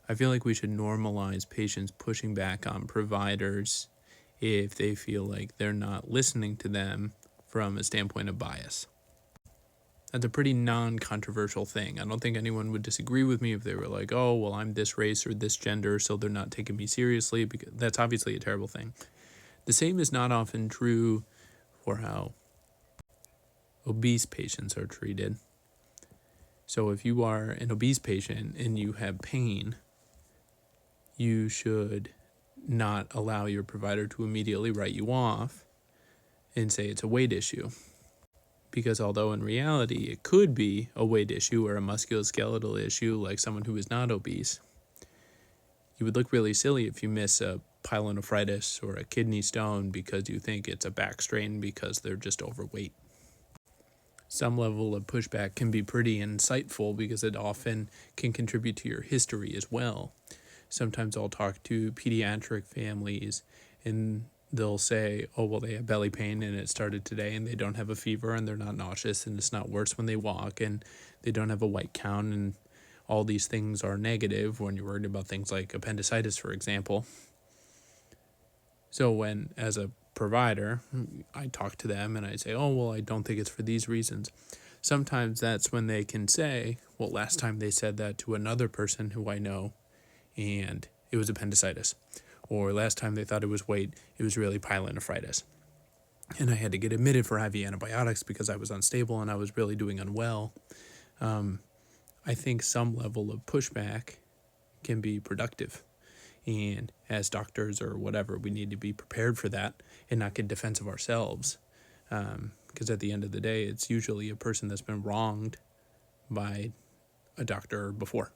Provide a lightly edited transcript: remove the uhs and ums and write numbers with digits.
I feel like we should normalize patients pushing back on providers if they feel like they're not listening to them from a standpoint of bias. That's a pretty non-controversial thing. I don't think anyone would disagree with me if they were like, oh, well, I'm this race or this gender, so they're not taking me seriously, because that's obviously a terrible thing. The same is not often true for how obese patients are treated. So if you are an obese patient and you have pain, you should not allow your provider to immediately write you off and say it's a weight issue. Because although in reality it could be a weight issue or a musculoskeletal issue like someone who is not obese, you would look really silly if you miss a pyelonephritis or a kidney stone because you think it's a back strain because they're just overweight. Some level of pushback can be pretty insightful because it often can contribute to your history as well. Sometimes I'll talk to pediatric families and they'll say, oh, well, they have belly pain and it started today and they don't have a fever and they're not nauseous and it's not worse when they walk and they don't have a white count, and all these things are negative when you're worried about things like appendicitis, for example. So when, as a provider, I talk to them and I say, oh, well, I don't think it's for these reasons. Sometimes that's when they can say, well, last time they said that to another person who I know and it was appendicitis. Or last time they thought it was weight, it was really pyelonephritis. And I had to get admitted for IV antibiotics because I was unstable and I was really doing unwell. I think some level of pushback can be productive. And as doctors or whatever, we need to be prepared for that and not get defensive ourselves. Because at the end of the day, it's usually a person that's been wronged by a doctor before.